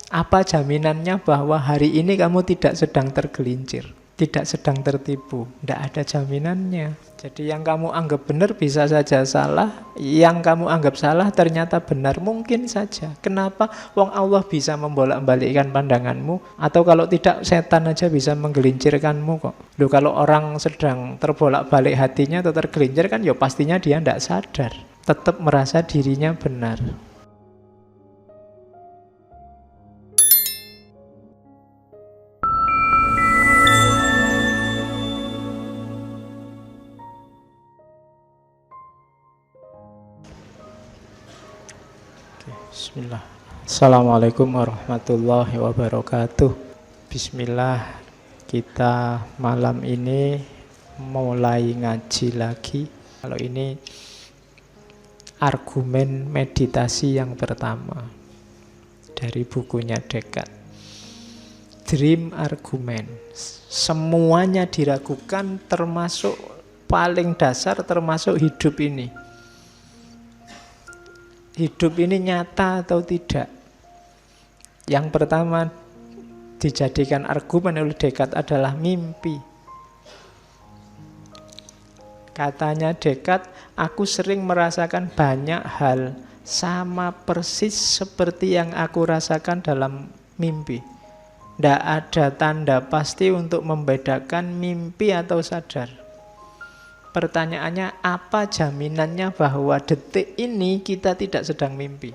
Apa jaminannya bahwa hari ini kamu tidak sedang tergelincir, tidak sedang tertipu? Tidak ada jaminannya. Jadi yang kamu anggap benar bisa saja salah, yang kamu anggap salah ternyata benar, mungkin saja. Kenapa? Wong Allah bisa membolak-balikkan pandanganmu, atau kalau tidak setan aja bisa menggelincirkanmu kok. Loh, kalau orang sedang terbolak-balik hatinya atau tergelincir kan ya pastinya dia tidak sadar, tetap merasa dirinya benar. Bismillah. Assalamualaikum warahmatullahi wabarakatuh. Bismillah, kita malam ini mulai ngaji lagi. Kalau ini argumen meditasi yang pertama dari bukunya Descartes. Dream argument. Semuanya diragukan, termasuk paling dasar, termasuk hidup ini. Hidup ini nyata atau tidak? Yang pertama dijadikan argumen oleh Descartes adalah mimpi. Katanya Descartes, aku sering merasakan banyak hal sama persis seperti yang aku rasakan dalam mimpi. Tidak ada tanda pasti untuk membedakan mimpi atau sadar. Pertanyaannya, apa jaminannya bahwa detik ini kita tidak sedang mimpi?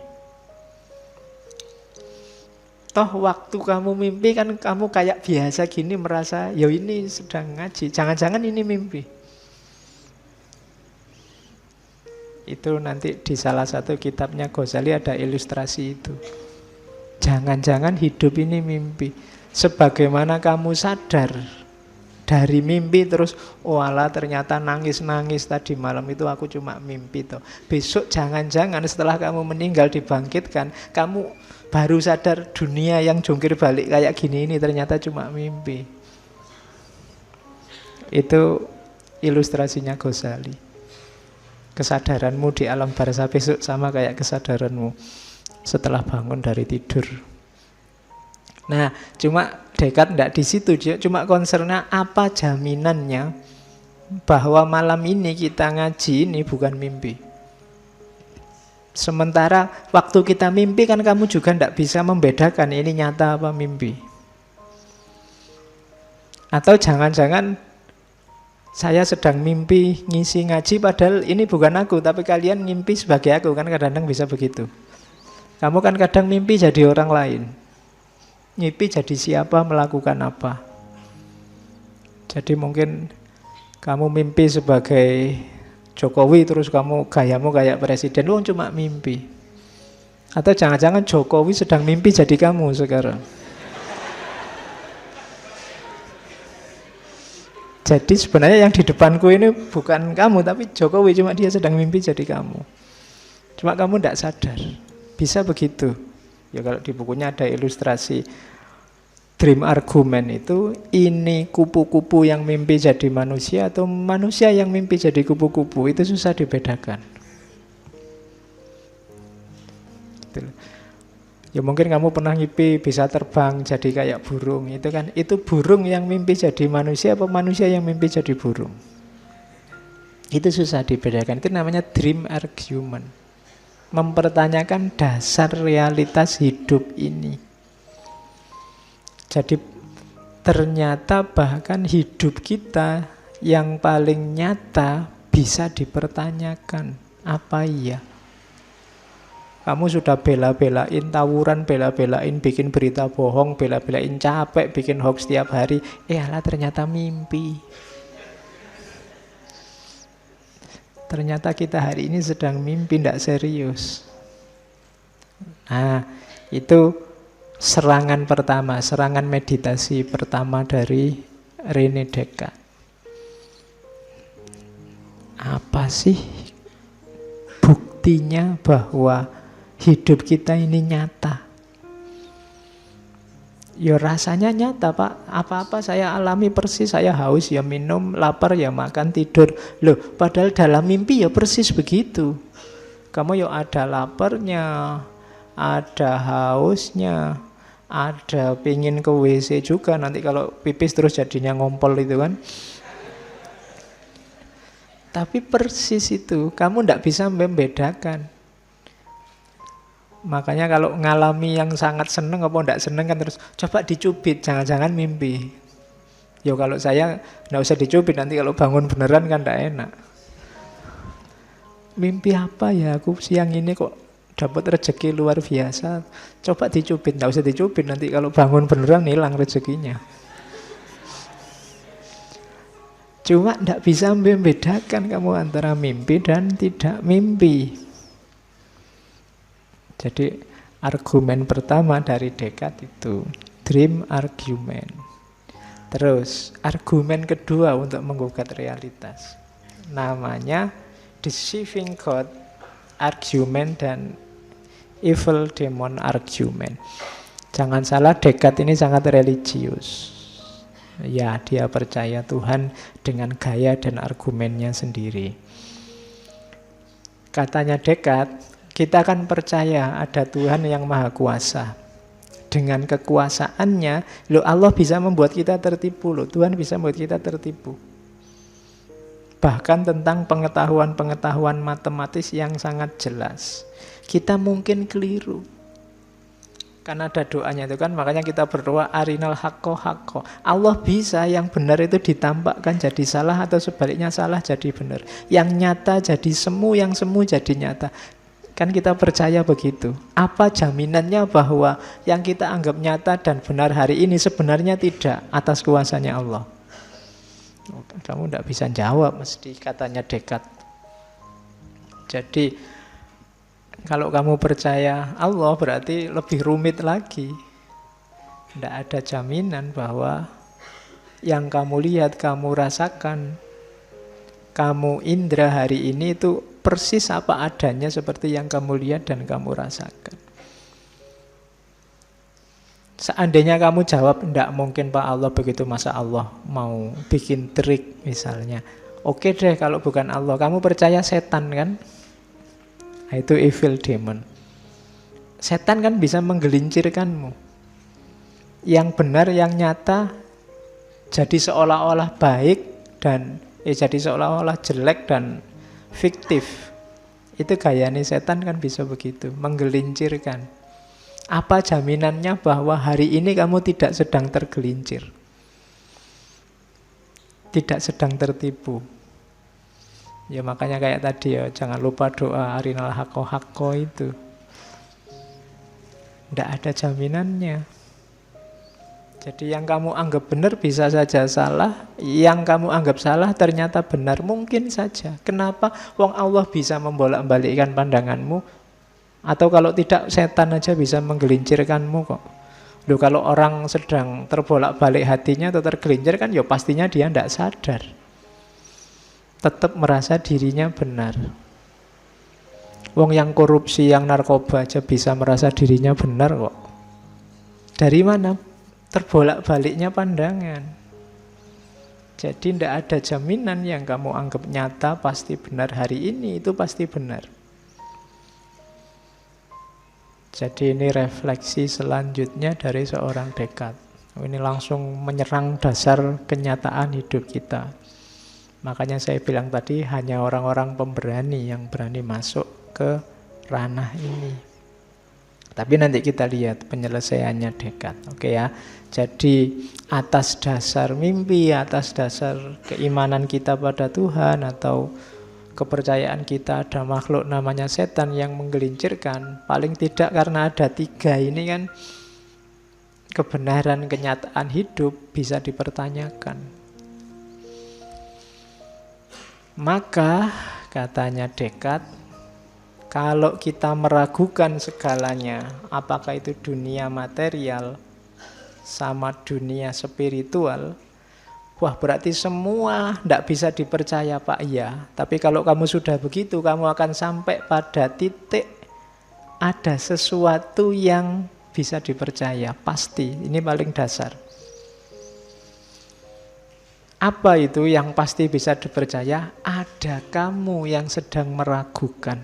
Toh waktu kamu mimpi kan kamu kayak biasa gini merasa, ya ini sedang ngaji, jangan-jangan ini mimpi. Itu nanti di salah satu kitabnya Ghazali ada ilustrasi itu. Jangan-jangan hidup ini mimpi. Sebagaimana kamu sadar dari mimpi terus, oh alah ternyata nangis-nangis tadi malam itu aku cuma mimpi toh. Besok jangan-jangan setelah kamu meninggal dibangkitkan, kamu baru sadar dunia yang jungkir balik kayak gini ini ternyata cuma mimpi. Itu ilustrasinya Ghazali. Kesadaranmu di alam barzah besok sama kayak kesadaranmu setelah bangun dari tidur. Nah, cuma Descartes tidak di situ, dia cuma concernnya apa jaminannya bahwa malam ini kita ngaji ini bukan mimpi. Sementara waktu kita mimpi kan kamu juga tidak bisa membedakan ini nyata apa mimpi. Atau jangan-jangan saya sedang mimpi ngisi ngaji padahal ini bukan aku, tapi kalian mimpi sebagai aku, kan kadang-kadang bisa begitu. Kamu kan kadang mimpi jadi orang lain. Mimpi jadi siapa, melakukan apa. Jadi mungkin kamu mimpi sebagai Jokowi terus kamu gayamu kayak presiden, lu cuma mimpi. Atau jangan-jangan Jokowi sedang mimpi jadi kamu sekarang. Jadi sebenarnya yang di depanku ini bukan kamu, tapi Jokowi, cuma dia sedang mimpi jadi kamu. Cuma kamu tidak sadar. Bisa begitu. Ya kalau di bukunya ada ilustrasi dream argument itu, ini kupu-kupu yang mimpi jadi manusia atau manusia yang mimpi jadi kupu-kupu, itu susah dibedakan. Ya mungkin kamu pernah mimpi bisa terbang jadi kayak burung, itu kan, itu burung yang mimpi jadi manusia apa manusia yang mimpi jadi burung. Itu susah dibedakan, itu namanya dream argument. Mempertanyakan dasar realitas hidup ini. Jadi ternyata bahkan hidup kita yang paling nyata bisa dipertanyakan. Apa iya? Kamu sudah bela-belain tawuran, bela-belain bikin berita bohong, bela-belain capek bikin hoax setiap hari, alah ternyata mimpi. Ternyata kita hari ini sedang mimpi, tidak serius. Nah, itu serangan pertama, serangan meditasi pertama dari René Descartes. Apa sih buktinya bahwa hidup kita ini nyata? Ya rasanya nyata Pak, apa-apa saya alami persis, saya haus ya minum, lapar ya makan, tidur. Loh, padahal dalam mimpi ya persis begitu. Kamu ya ada laparnya, ada hausnya, ada pingin ke WC juga, nanti kalau pipis terus jadinya ngompol itu kan. Tapi persis itu, kamu tidak bisa membedakan. Makanya kalau ngalami yang sangat seneng apa tidak seneng kan terus coba dicubit, jangan-jangan mimpi. Ya kalau saya tidak usah dicubit, nanti kalau bangun beneran kan tidak enak. Mimpi apa ya aku siang ini kok dapat rezeki luar biasa. Coba dicubit, tidak usah dicubit, nanti kalau bangun beneran hilang rezekinya. Cuma tidak bisa membedakan kamu antara mimpi dan tidak mimpi. Jadi argumen pertama dari Descartes itu dream argument. Terus argumen kedua untuk menggugat realitas, namanya deceiving God argument dan evil demon argument. Jangan salah, Descartes ini sangat religius. Ya, dia percaya Tuhan dengan gaya dan argumennya sendiri. Katanya Descartes, kita akan percaya ada Tuhan yang maha kuasa. Dengan kekuasaannya, loh Allah bisa membuat kita tertipu, loh Tuhan bisa membuat kita tertipu. Bahkan tentang pengetahuan-pengetahuan matematis yang sangat jelas. Kita mungkin keliru. Karena ada doanya itu kan, makanya kita berdoa arinal haqqo haqqo. Allah bisa yang benar itu ditampakkan jadi salah, atau sebaliknya salah jadi benar. Yang nyata jadi semu, yang semu jadi nyata. Kan kita percaya begitu. Apa jaminannya bahwa yang kita anggap nyata dan benar hari ini sebenarnya tidak atas kuasanya Allah? Kamu tidak bisa jawab mesti, katanya Descartes. Jadi kalau kamu percaya Allah berarti lebih rumit lagi. Tidak ada jaminan bahwa yang kamu lihat, kamu rasakan, kamu indra hari ini itu persis apa adanya seperti yang kamu lihat dan kamu rasakan. Seandainya kamu jawab, tidak mungkin Pak Allah begitu, masa Allah mau bikin trik misalnya. Oke deh kalau bukan Allah, kamu percaya setan kan? Nah, itu evil demon. Setan kan bisa menggelincirkanmu. Yang benar, yang nyata jadi seolah-olah baik dan jadi seolah-olah jelek dan fiktif. Itu gayanya setan kan bisa begitu, menggelincirkan. Apa jaminannya bahwa hari ini kamu tidak sedang tergelincir? Tidak sedang tertipu. Ya makanya kayak tadi ya, jangan lupa doa arinal haqqo haqqo itu. Tidak ada jaminannya. Jadi yang kamu anggap benar bisa saja salah, yang kamu anggap salah ternyata benar, mungkin saja. Kenapa? Wong Allah bisa membolak-balikkan pandanganmu, atau kalau tidak setan aja bisa menggelincirkanmu kok. Loh, kalau orang sedang terbolak-balik hatinya atau tergelincir kan ya pastinya dia tidak sadar. Tetap merasa dirinya benar. Wong yang korupsi, yang narkoba aja bisa merasa dirinya benar kok. Dari mana? Terbolak-baliknya pandangan. Jadi tidak ada jaminan yang kamu anggap nyata pasti benar hari ini, itu pasti benar. Jadi ini refleksi selanjutnya dari seorang Descartes. Ini langsung menyerang dasar kenyataan hidup kita. Makanya saya bilang tadi hanya orang-orang pemberani yang berani masuk ke ranah ini. Tapi nanti kita lihat penyelesaiannya Descartes. Oke ya. Jadi atas dasar mimpi, atas dasar keimanan kita pada Tuhan atau kepercayaan kita ada makhluk namanya setan yang menggelincirkan, paling tidak karena ada tiga ini kan kebenaran kenyataan hidup bisa dipertanyakan. Maka katanya Descartes, kalau kita meragukan segalanya, apakah itu dunia material sama dunia spiritual, wah berarti semua tidak bisa dipercaya Pak. Iya, tapi kalau kamu sudah begitu, kamu akan sampai pada titik ada sesuatu yang bisa dipercaya, pasti. Ini paling dasar. Apa itu yang pasti bisa dipercaya? Ada kamu yang sedang meragukan.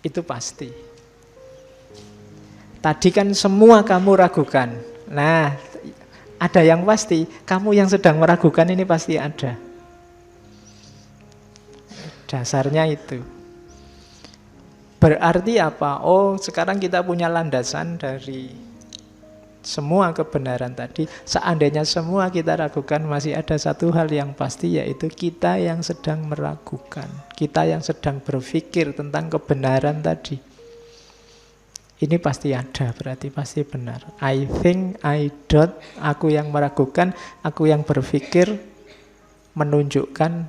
Itu pasti. Tadi kan semua kamu ragukan. Nah, ada yang pasti, kamu yang sedang meragukan ini pasti ada. Dasarnya itu. Berarti apa? Oh, sekarang kita punya landasan dari semua kebenaran tadi. Seandainya semua kita ragukan, masih ada satu hal yang pasti, yaitu kita yang sedang meragukan. Kita yang sedang berpikir tentang kebenaran tadi. Ini pasti ada, berarti pasti benar. I think, I doubt, aku yang meragukan, aku yang berpikir, menunjukkan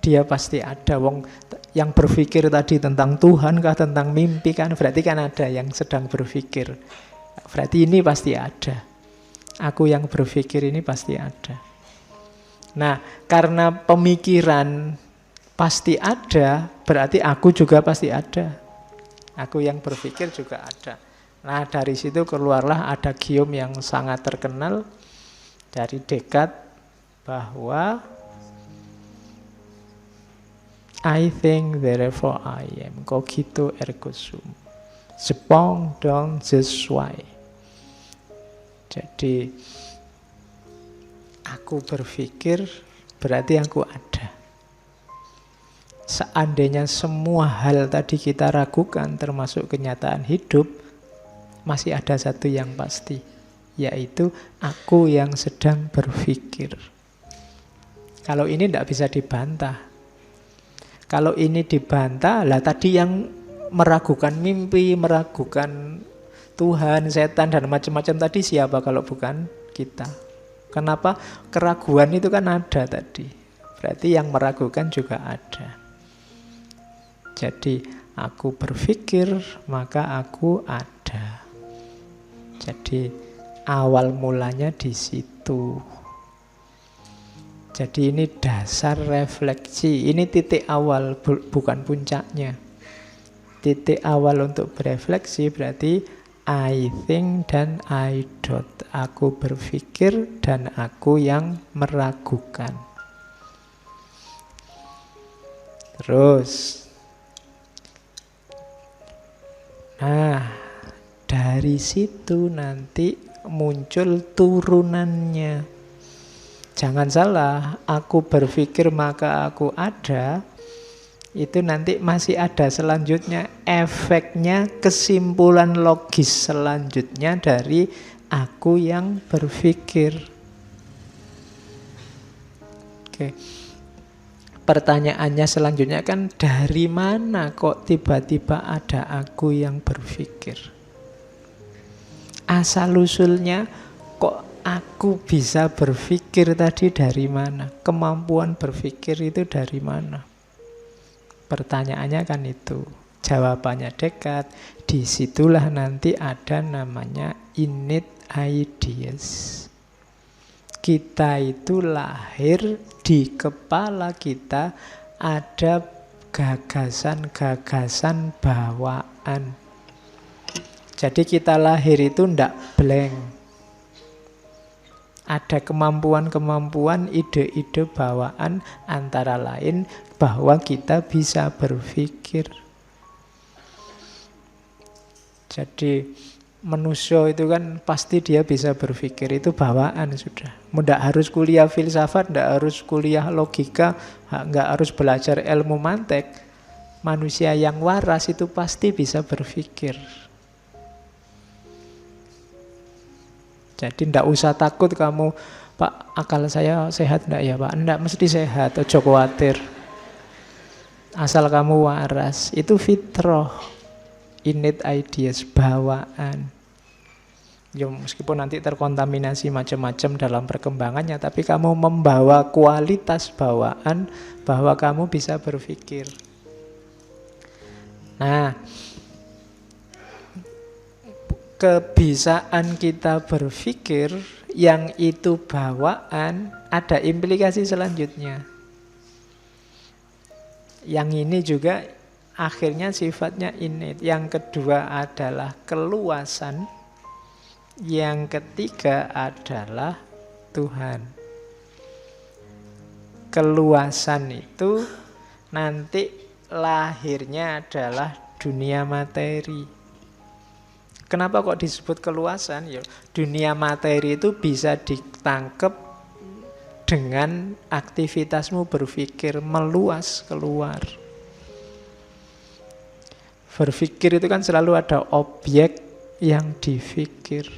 dia pasti ada. Wong yang berpikir tadi tentang Tuhan kah, tentang mimpi kan, berarti kan ada yang sedang berpikir. Berarti ini pasti ada. Aku yang berpikir ini pasti ada. Nah, karena pemikiran pasti ada, berarti aku juga pasti ada. Aku yang berpikir juga ada. Nah, dari situ keluarlah ada gium yang sangat terkenal dari Descartes bahwa I think therefore I am, cogito ergo sum, sepong dong sesuai. Jadi aku berpikir berarti aku ada. Seandainya semua hal tadi kita ragukan, termasuk kenyataan hidup, masih ada satu yang pasti, yaitu aku yang sedang berpikir. Kalau ini tidak bisa dibantah. Kalau ini dibantah, lah tadi yang meragukan mimpi, meragukan Tuhan, setan, dan macam-macam tadi siapa kalau bukan kita? Kenapa? Keraguan itu kan ada tadi. Berarti yang meragukan juga ada. Jadi aku berpikir, maka aku ada. Jadi awal mulanya di situ. Jadi ini dasar refleksi. Ini titik awal, bukan puncaknya. Titik awal untuk berefleksi berarti I think dan I doubt. Aku berpikir dan aku yang meragukan. Terus, nah, dari situ nanti muncul turunannya. Jangan salah, aku berpikir maka aku ada, itu nanti masih ada selanjutnya, efeknya, kesimpulan logis selanjutnya dari aku yang berpikir. Oke. Pertanyaannya selanjutnya kan, dari mana kok tiba-tiba ada aku yang berpikir? Asal-usulnya kok aku bisa berpikir tadi dari mana? Kemampuan berpikir itu dari mana? Pertanyaannya kan itu. Jawabannya Descartes, disitulah nanti ada namanya innate ideas. Kita itu lahir di kepala kita ada gagasan-gagasan bawaan. Jadi kita lahir itu ndak blank. Ada kemampuan-kemampuan, ide-ide bawaan, antara lain bahwa kita bisa berpikir. Jadi manusia itu kan pasti dia bisa berpikir, itu bawaan sudah. Tidak harus kuliah filsafat, tidak harus kuliah logika, nggak harus belajar ilmu mantek. Manusia yang waras itu pasti bisa berpikir. Jadi tidak usah takut kamu, Pak, akal saya sehat enggak ya Pak? Enggak, mesti sehat, ojo khawatir. Asal kamu waras, itu fitrah. Innate ideas, bawaan. Ya, meskipun nanti terkontaminasi macam-macam dalam perkembangannya, tapi kamu membawa kualitas bawaan bahwa kamu bisa berpikir. Nah, kebisaan kita berpikir yang itu bawaan ada implikasi selanjutnya. Yang ini juga akhirnya sifatnya innate. Yang kedua adalah keluasan. Yang ketiga adalah Tuhan. Keluasan itu nanti lahirnya adalah dunia materi. Kenapa kok disebut keluasan? Ya, dunia materi itu bisa ditangkap dengan aktivitasmu berpikir meluas keluar. Berpikir itu kan selalu ada objek yang dipikir.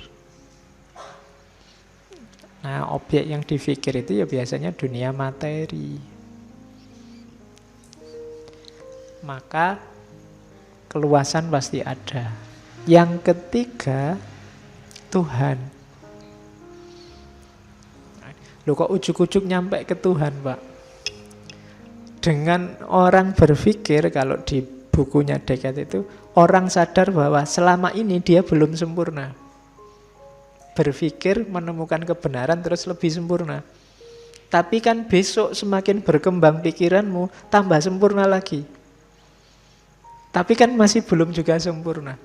Nah, objek yang dipikir itu ya biasanya dunia materi. Maka keluasan pasti ada. Yang ketiga, Tuhan. Loh kok ujuk-ujuk nyampe ke Tuhan, Pak? Dengan orang berpikir, kalau di bukunya Descartes itu, orang sadar bahwa selama ini dia belum sempurna. Berpikir, menemukan kebenaran, terus lebih sempurna. Tapi kan besok semakin berkembang pikiranmu, tambah sempurna lagi. Tapi kan masih belum juga sempurna.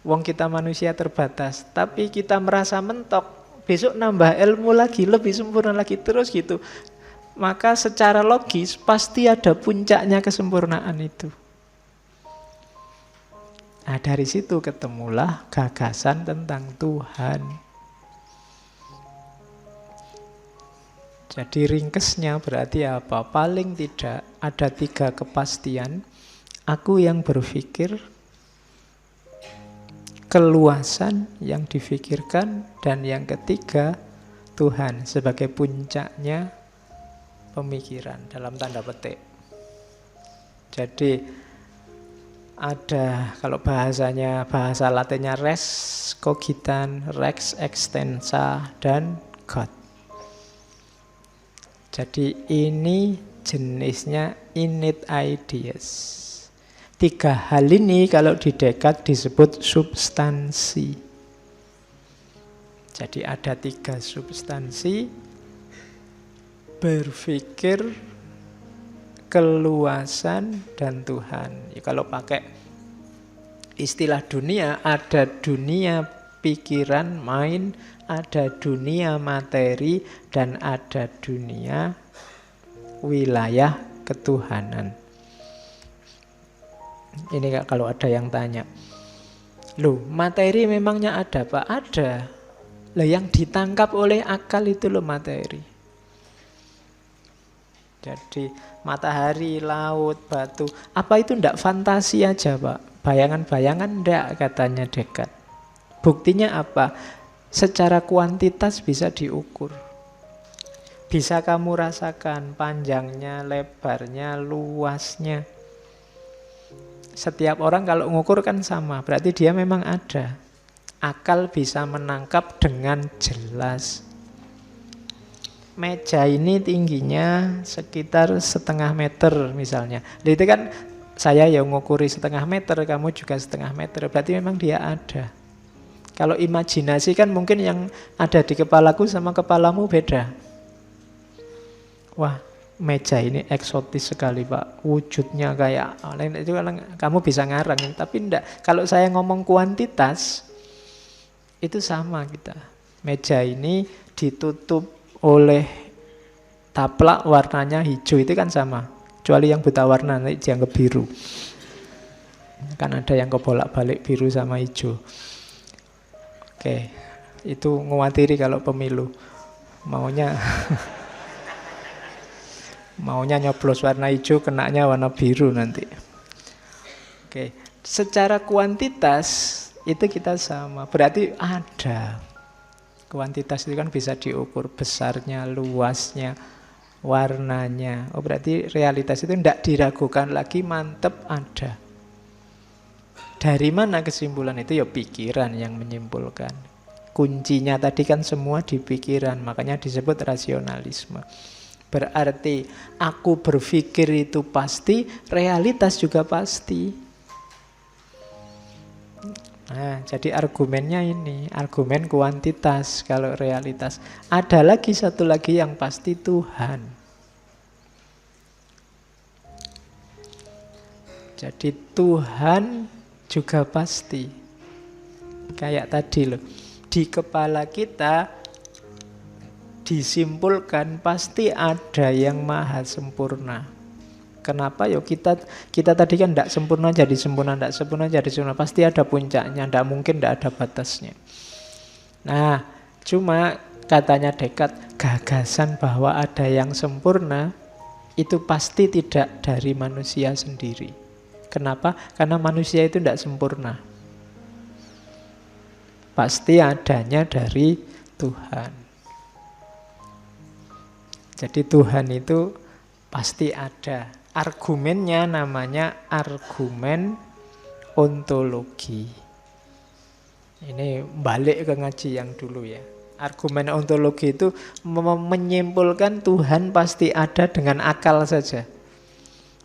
Wong kita manusia terbatas, tapi kita merasa mentok. Besok nambah ilmu lagi, lebih sempurna lagi, terus gitu. Maka secara logis pasti ada puncaknya kesempurnaan itu. Nah, dari situ ketemulah gagasan tentang Tuhan. Jadi ringkesnya berarti apa? Paling tidak ada 3 kepastian. Aku yang berpikir, keluasan yang difikirkan, dan yang ketiga Tuhan sebagai puncaknya pemikiran dalam tanda petik. Jadi ada, kalau bahasa Latinnya res cogitan, rex extensa, dan God. Jadi ini jenisnya innate ideas. 3 hal ini kalau di Descartes disebut substansi. Jadi ada 3 substansi: berpikir, keluasan, dan Tuhan. Ya, kalau pakai istilah dunia, ada dunia pikiran, mind, ada dunia materi, dan ada dunia wilayah ketuhanan. Ini kalau ada yang tanya, loh materi memangnya ada Pak? Ada. Lah yang ditangkap oleh akal itu loh materi. Jadi matahari, laut, batu, apa itu ndak fantasi aja Pak? Bayangan-bayangan ndak, katanya Descartes. Buktinya apa? Secara kuantitas bisa diukur. Bisa kamu rasakan panjangnya, lebarnya, luasnya. Setiap orang kalau ngukur kan sama, berarti dia memang ada. Akal bisa menangkap dengan jelas. Meja ini tingginya sekitar 1,5 meter misalnya. Jadi itu kan saya ya ngukuri 1,5 meter, kamu juga 1,5 meter. Berarti memang dia ada. Kalau imajinasi kan mungkin yang ada di kepalaku sama kepalamu beda. Wah, meja ini eksotis sekali Pak, wujudnya kayak itu kan kamu bisa ngarang, tapi enggak. Kalau saya ngomong kuantitas itu sama kita. Meja ini ditutup oleh taplak warnanya hijau, itu kan sama. Kecuali yang buta warna nanti dianggap biru. Kan ada yang kebolak-balik biru sama hijau. Oke, itu ngawatiri kalau pemilu maunya maunya nyoblos warna hijau, kenanya warna biru nanti. Oke, secara kuantitas itu kita sama. Berarti ada. Kuantitas itu kan bisa diukur, besarnya, luasnya, warnanya. Oh, berarti realitas itu tidak diragukan lagi, mantep ada. Dari mana kesimpulan itu? Ya pikiran yang menyimpulkan. Kuncinya tadi kan semua di pikiran, makanya disebut rasionalisme. Berarti aku berpikir itu pasti, realitas juga pasti. Nah, jadi argumennya ini, argumen kuantitas kalau realitas. Ada lagi satu lagi yang pasti, Tuhan. Jadi Tuhan juga pasti. Kayak tadi loh, di kepala kita disimpulkan pasti ada yang maha sempurna. Kenapa? Yo kita tadi kan tidak sempurna jadi sempurna, tidak sempurna jadi sempurna. Pasti ada puncaknya, tidak mungkin tidak ada batasnya. Nah, cuma katanya Descartes, gagasan bahwa ada yang sempurna itu pasti tidak dari manusia sendiri. Kenapa? Karena manusia itu tidak sempurna. Pasti adanya dari Tuhan. Jadi Tuhan itu pasti ada. Argumennya namanya argumen ontologi. Ini balik ke ngaji yang dulu ya. Argumen ontologi itu menyimpulkan Tuhan pasti ada dengan akal saja.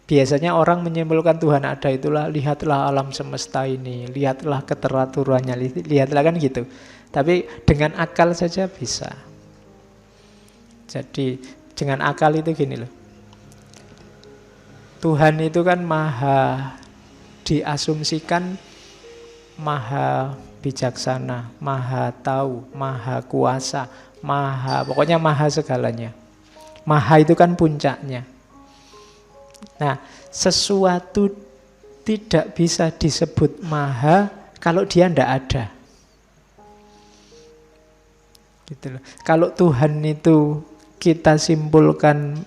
Biasanya orang menyimpulkan Tuhan ada itulah, lihatlah alam semesta ini, lihatlah keteraturannya, lihatlah kan gitu. Tapi dengan akal saja bisa. Jadi dengan akal itu gini loh. Tuhan itu kan maha diasumsikan, maha bijaksana, maha tahu, maha kuasa, pokoknya maha segalanya. Maha itu kan puncaknya. Nah, sesuatu tidak bisa disebut maha kalau dia tidak ada. Gitu loh. Kalau Tuhan itu kita simpulkan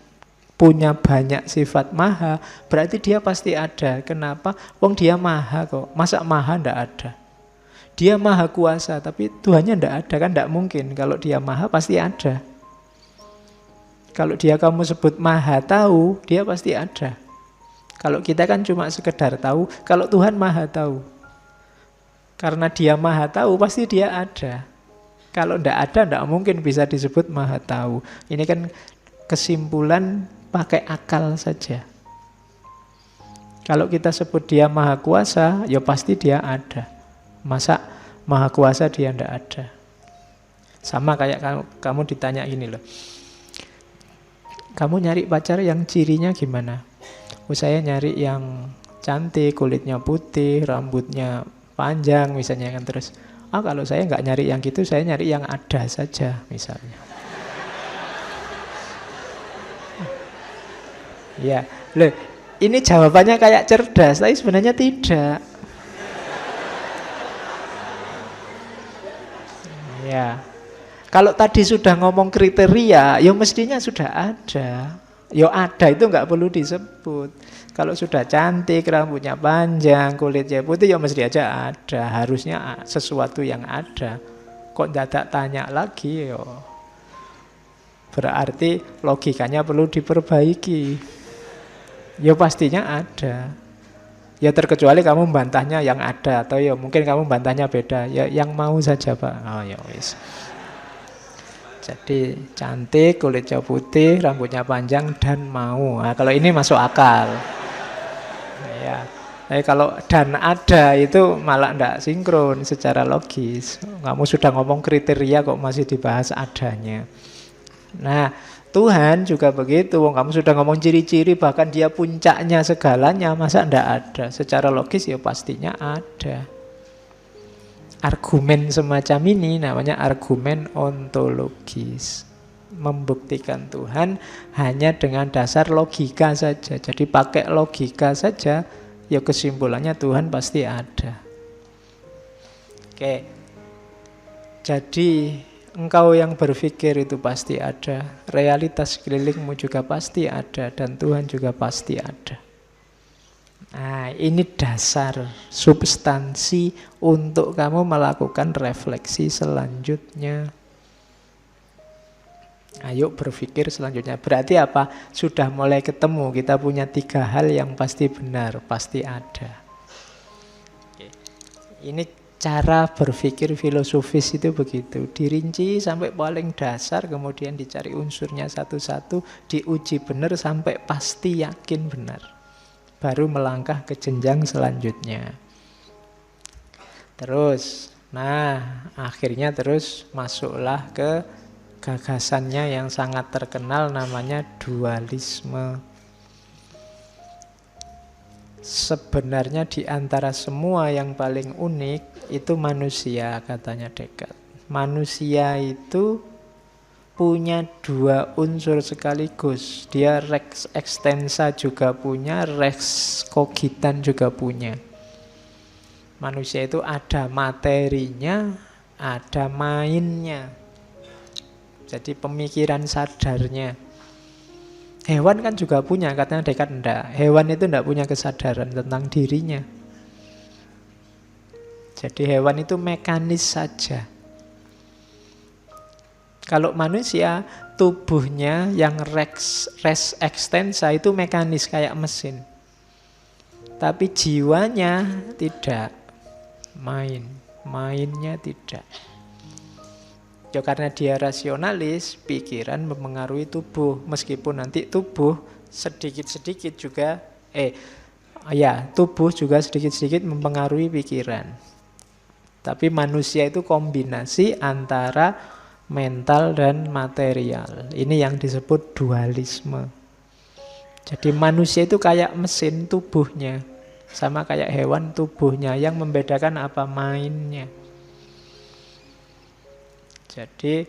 punya banyak sifat maha, berarti dia pasti ada. Kenapa? Wong dia maha kok. Masa maha ndak ada? Dia maha kuasa, tapi Tuhannya ndak ada kan? Ndak mungkin. Kalau dia maha pasti ada. Kalau dia kamu sebut maha tahu, dia pasti ada. Kalau kita kan cuma sekedar tahu. Kalau Tuhan maha tahu. Karena dia maha tahu, pasti dia ada. Kalau ndak ada, ndak mungkin bisa disebut maha tahu. Ini kan kesimpulan pakai akal saja. Kalau kita sebut dia maha kuasa, ya pasti dia ada. Masa maha kuasa dia tidak ada? Sama kayak kamu ditanya gini loh. Kamu nyari pacar yang cirinya gimana? Oh, saya nyari yang cantik, kulitnya putih, rambutnya panjang misalnya kan. Terus, kalau saya nggak nyari yang gitu, saya nyari yang ada saja misalnya. Ya, loh, ini jawabannya kayak cerdas, tapi sebenarnya tidak. Ya, kalau tadi sudah ngomong kriteria, ya mestinya sudah ada. Ya ada itu nggak perlu disebut. Kalau sudah cantik, rambutnya panjang, kulitnya putih, ya mesti aja ada. Harusnya sesuatu yang ada. Kok dadak tanya lagi, ya berarti logikanya perlu diperbaiki. Ya pastinya ada. Ya terkecuali kamu membantahnya yang ada, atau ya mungkin kamu membantahnya beda. Ya yang mau saja Pak. Oh ya wis. Jadi cantik, kulitnya putih, rambutnya panjang dan mau. Nah, kalau ini masuk akal. Ya. Tapi kalau dan ada itu malah tidak sinkron secara logis. Kamu sudah ngomong kriteria kok masih dibahas adanya. Nah, Tuhan juga begitu. Kamu sudah ngomong ciri-ciri, bahkan dia puncaknya segalanya, masa ndak ada? Secara logis ya pastinya ada. Argumen semacam ini namanya argumen ontologis. Membuktikan Tuhan hanya dengan dasar logika saja. Jadi pakai logika saja, ya kesimpulannya Tuhan pasti ada. Oke. Jadi engkau yang berpikir itu pasti ada, realitas sekelilingmu juga pasti ada, dan Tuhan juga pasti ada. Nah, ini dasar substansi untuk kamu melakukan refleksi selanjutnya. Ayo berpikir selanjutnya. Berarti apa? Sudah mulai ketemu, kita punya 3 hal yang pasti benar, pasti ada. Ini cara berpikir filosofis itu begitu, dirinci sampai paling dasar, kemudian dicari unsurnya satu-satu, diuji benar sampai pasti yakin benar. Baru melangkah ke jenjang selanjutnya. Terus, akhirnya terus masuklah ke gagasannya yang sangat terkenal namanya dualisme. Sebenarnya di antara semua yang paling unik itu manusia, katanya Descartes. Manusia itu punya dua unsur sekaligus. Dia res extensa juga punya, res cogitan juga punya. Manusia itu ada materinya, ada mainnya. Jadi pemikiran sadarnya. Hewan kan juga punya, katanya Descartes enggak. Hewan itu enggak punya kesadaran tentang dirinya. Jadi hewan itu mekanis saja. Kalau manusia, tubuhnya yang res extensa itu mekanis kayak mesin. Tapi jiwanya tidak. Mainnya tidak. Ya karena dia rasionalis, pikiran mempengaruhi tubuh. Meskipun nanti tubuh sedikit-sedikit juga, tubuh juga sedikit-sedikit mempengaruhi pikiran. Tapi manusia itu kombinasi antara mental dan material. Ini yang disebut dualisme. Jadi manusia itu kayak mesin tubuhnya. Sama kayak hewan tubuhnya. Yang membedakan apa? Mainnya. Jadi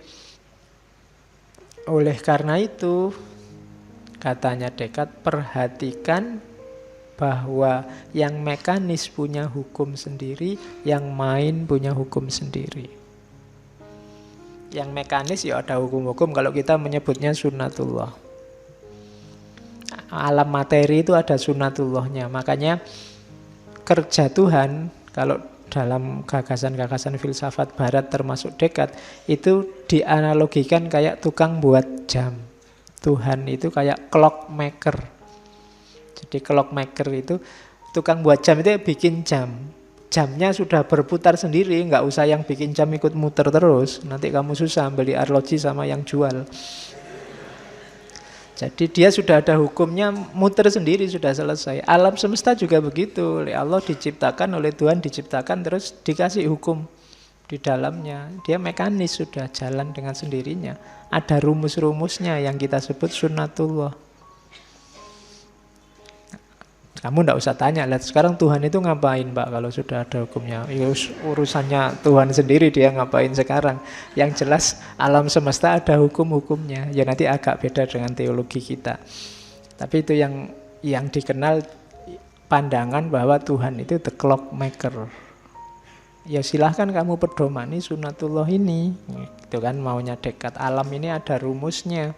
oleh karena itu katanya Descartes, perhatikan bahwa yang mekanis punya hukum sendiri, yang main punya hukum sendiri. Yang mekanis ya ada hukum-hukum, kalau kita menyebutnya sunnatullah. Alam materi itu ada sunnatullahnya. Makanya kerja Tuhan, kalau dalam gagasan-gagasan filsafat barat termasuk Descartes, itu dianalogikan kayak tukang buat jam. Tuhan itu kayak clockmaker. Jadi clockmaker itu tukang buat jam itu bikin jam. Jamnya sudah berputar sendiri, nggak usah yang bikin jam ikut muter terus. Nanti kamu susah beli arloji sama yang jual. Jadi dia sudah ada hukumnya, muter sendiri, sudah selesai. Alam semesta juga begitu. Oleh Allah diciptakan, oleh Tuhan diciptakan, terus dikasih hukum di dalamnya. Dia mekanis, sudah jalan dengan sendirinya. Ada rumus-rumusnya yang kita sebut sunnatullah. Kamu tidak usah tanya, lihat sekarang Tuhan itu ngapain Pak kalau sudah ada hukumnya. Ya, urusannya Tuhan sendiri, dia ngapain sekarang. Yang jelas alam semesta ada hukum-hukumnya. Ya nanti agak beda dengan teologi kita. Tapi itu yang dikenal pandangan bahwa Tuhan itu the clockmaker. Ya silahkan kamu pedomani sunnatullah ini. Itu kan maunya Descartes. Alam ini ada rumusnya.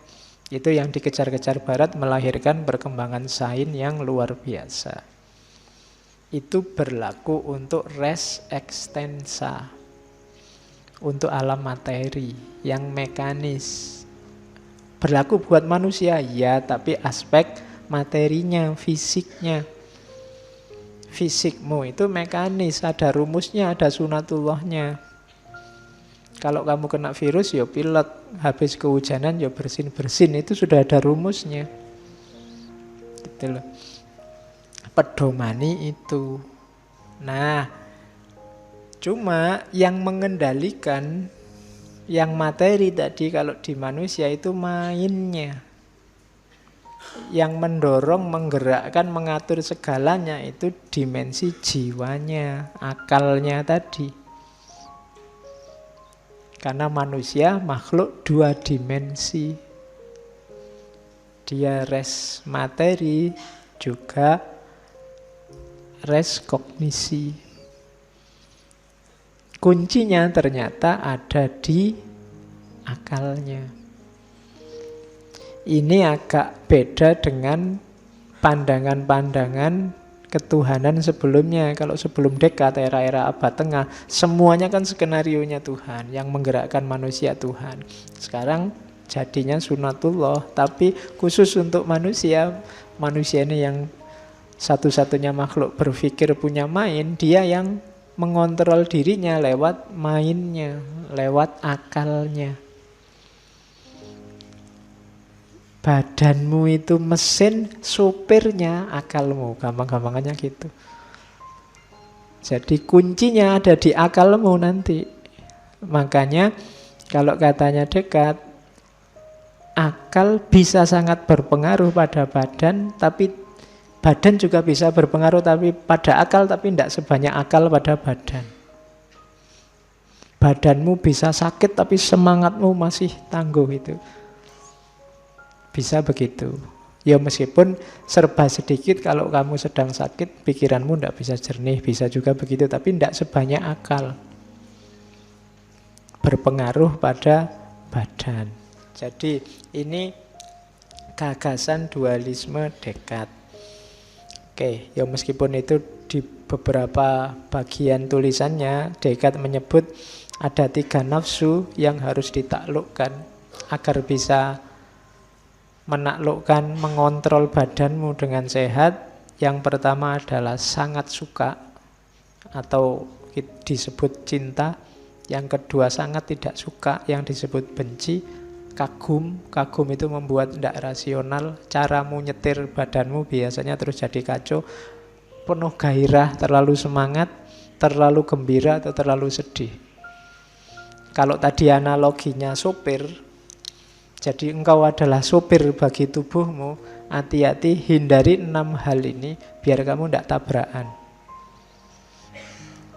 Itu yang dikejar-kejar barat, melahirkan perkembangan sains yang luar biasa. Itu berlaku untuk res extensa, untuk alam materi yang mekanis. Berlaku buat manusia, ya, tapi aspek materinya, fisiknya. Fisikmu itu mekanis, ada rumusnya, ada sunatullahnya. Kalau kamu kena virus, ya pilek. Habis kehujanan, ya bersin-bersin. Itu sudah ada rumusnya. Gitu loh. Pedomani itu. Nah, cuma yang mengendalikan, yang materi tadi, kalau di manusia itu mainnya. Yang mendorong, menggerakkan, mengatur segalanya, itu dimensi jiwanya, akalnya tadi. Karena manusia makhluk dua dimensi. Dia res materi, juga res kognisi. Kuncinya ternyata ada di akalnya. Ini agak beda dengan pandangan-pandangan ketuhanan sebelumnya. Kalau sebelum Descartes, era-era abad tengah, semuanya kan skenarionya Tuhan, yang menggerakkan manusia Tuhan. Sekarang jadinya sunatullah, tapi khusus untuk manusia. Manusia ini yang satu-satunya makhluk berpikir, punya main, dia yang mengontrol dirinya lewat mainnya, lewat akalnya. Badanmu itu mesin, supirnya akalmu. Gampang-gampangannya gitu. Jadi kuncinya ada di akalmu nanti. Makanya kalau katanya Descartes, akal bisa sangat berpengaruh pada badan, tapi badan juga bisa berpengaruh tapi pada akal, tapi tidak sebanyak akal pada badan. badanmu bisa sakit tapi semangatmu masih tangguh itu. Bisa begitu. Ya meskipun serba sedikit kalau kamu sedang sakit, pikiranmu tidak bisa jernih, bisa juga begitu. Tapi tidak sebanyak akal. Berpengaruh pada badan. Jadi ini gagasan dualisme Descartes. Oke, ya meskipun itu di beberapa bagian tulisannya Descartes menyebut ada 3 nafsu yang harus ditaklukkan agar bisa menaklukkan, mengontrol badanmu dengan sehat. Yang pertama adalah sangat suka atau disebut cinta. Yang kedua sangat tidak suka yang disebut benci. Kagum, kagum itu membuat tidak rasional. Caramu nyetir badanmu biasanya terus jadi kacau. Penuh gairah, terlalu semangat, terlalu gembira atau terlalu sedih. Kalau tadi analoginya sopir, jadi engkau adalah sopir bagi tubuhmu, hati-hati hindari 6 hal ini biar kamu tidak tabrakan.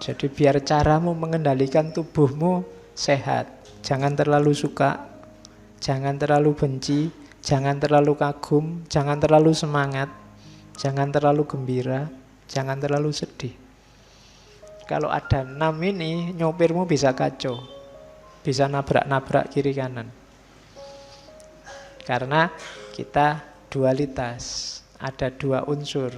Jadi biar caramu mengendalikan tubuhmu sehat. Jangan terlalu suka, jangan terlalu benci, jangan terlalu kagum, jangan terlalu semangat, jangan terlalu gembira, jangan terlalu sedih. Kalau ada 6 ini, nyopirmu bisa kacau, bisa nabrak-nabrak kiri kanan. Karena kita dualitas, ada 2 unsur,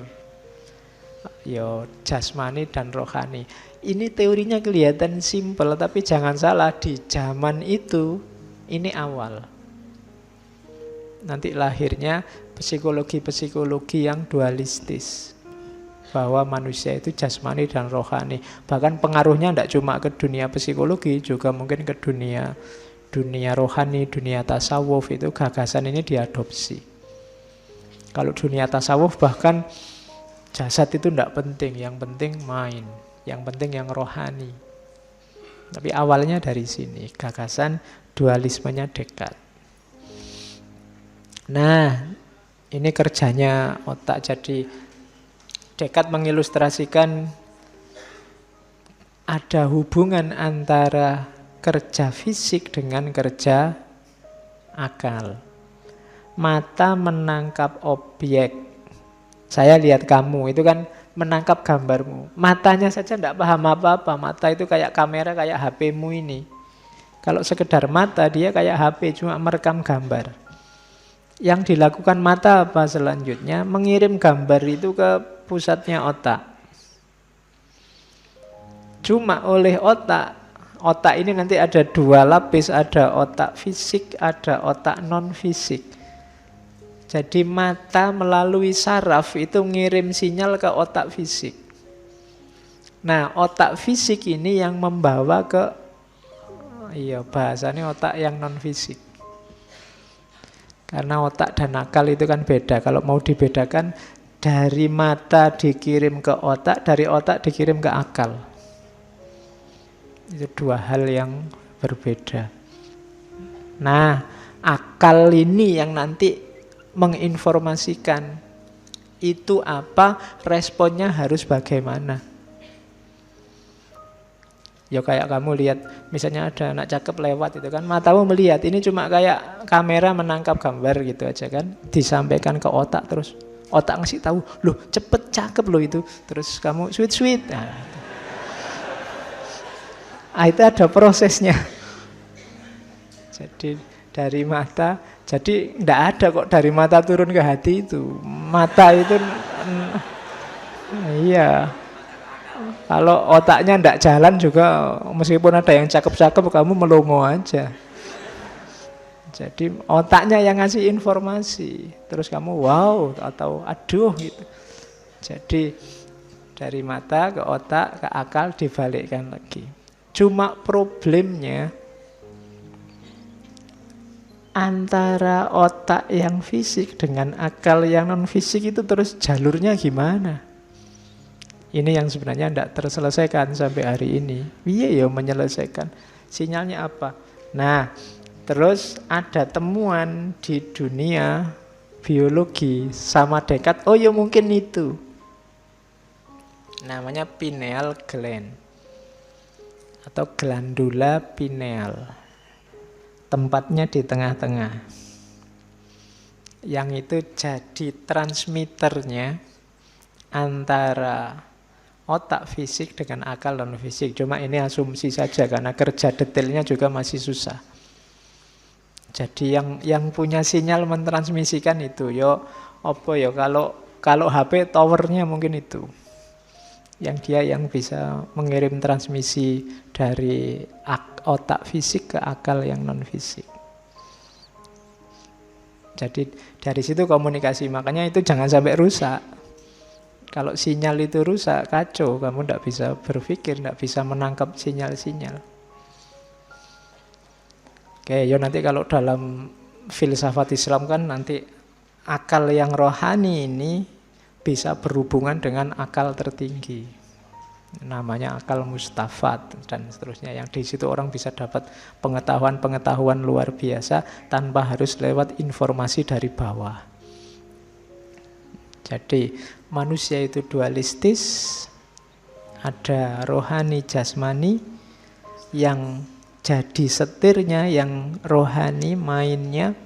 jasmani dan rohani. Ini teorinya kelihatan simpel, tapi jangan salah, di zaman itu ini awal. Nanti lahirnya psikologi-psikologi yang dualistis, bahwa manusia itu jasmani dan rohani. Bahkan pengaruhnya tidak cuma ke dunia psikologi, juga mungkin ke dunia rohani, dunia tasawuf. Itu gagasan ini diadopsi. Kalau dunia tasawuf bahkan jasad itu tidak penting, yang penting main, yang penting yang rohani. Tapi awalnya dari sini, gagasan dualismenya Descartes. Nah, ini kerjanya otak. Jadi Descartes mengilustrasikan ada hubungan antara kerja fisik dengan kerja akal. Mata menangkap objek. Saya lihat kamu, itu kan menangkap gambarmu. Matanya saja tidak paham apa-apa. Mata itu kayak kamera, kayak HP-mu ini. Kalau sekedar mata, dia kayak HP, cuma merekam gambar. Yang dilakukan mata apa selanjutnya? Mengirim gambar itu ke pusatnya otak. Cuma oleh otak ini nanti ada 2 lapis, ada otak fisik, ada otak non-fisik. Jadi mata melalui saraf itu ngirim sinyal ke otak fisik. Nah, otak fisik ini yang membawa ke, bahasanya otak yang non-fisik. Karena otak dan akal itu kan beda. Kalau mau dibedakan, dari mata dikirim ke otak, dari otak dikirim ke akal. Itu 2 hal yang berbeda. Nah, akal ini yang nanti menginformasikan itu apa, responnya harus bagaimana. Ya kayak kamu lihat, misalnya ada anak cakep lewat itu kan, matamu melihat, ini cuma kayak kamera menangkap gambar gitu aja kan, disampaikan ke otak, terus otak ngasih tahu, loh cepet cakep loh itu, terus kamu sweet. Itu ada prosesnya. Jadi dari mata, jadi tidak ada kok dari mata turun ke hati itu. Mata itu, iya. Kalau otaknya tidak jalan juga, meskipun ada yang cakep-cakep, kamu melongo aja. Jadi otaknya yang ngasih informasi, terus kamu wow atau aduh gitu. Jadi dari mata ke otak ke akal dibalikkan lagi. Cuma problemnya antara otak yang fisik dengan akal yang non fisik itu terus jalurnya gimana? Ini yang sebenarnya tidak terselesaikan sampai hari ini. Iya ya menyelesaikan. Sinyalnya apa? Nah, terus ada temuan di dunia biologi sama Descartes. Oh ya mungkin itu. Namanya pineal gland. atau glandula pineal. Tempatnya di tengah-tengah. Yang itu jadi transmitternya antara otak fisik dengan akal non fisik. Cuma ini asumsi saja karena kerja detailnya juga masih susah. Jadi yang punya sinyal mentransmisikan itu kalau HP towernya mungkin itu. Yang dia yang bisa mengirim transmisi dari otak fisik ke akal yang non fisik. Jadi dari situ komunikasi, makanya itu jangan sampai rusak. Kalau sinyal itu rusak, kacau, kamu tidak bisa berpikir, tidak bisa menangkap sinyal-sinyal. Oke, nanti kalau dalam filsafat Islam kan nanti akal yang rohani ini bisa berhubungan dengan akal tertinggi. Namanya akal mustafat dan seterusnya. Yang di situ orang bisa dapat pengetahuan-pengetahuan luar biasa tanpa harus lewat informasi dari bawah. Jadi manusia itu dualistis, ada rohani jasmani yang jadi setirnya, yang rohani mainnya.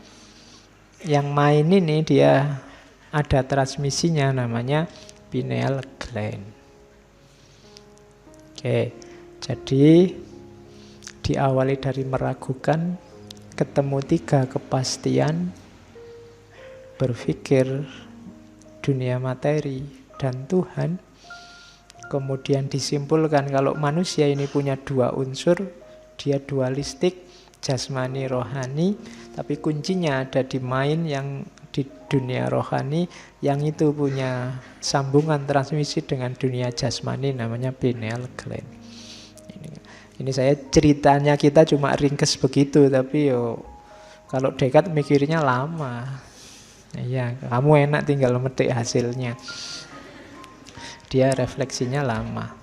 Yang main ini dia ada transmisinya namanya pineal gland. Oke, jadi diawali dari meragukan, ketemu 3 kepastian, berpikir dunia materi dan Tuhan. Kemudian disimpulkan kalau manusia ini punya 2 unsur, dia dualistik, jasmani rohani, tapi kuncinya ada di mind yang di dunia rohani, yang itu punya sambungan transmisi dengan dunia jasmani, namanya pineal gland. Ini saya ceritanya kita cuma ringkes begitu, tapi kalau Descartes mikirnya lama. Ya, kamu enak tinggal metik hasilnya. Dia refleksinya lama.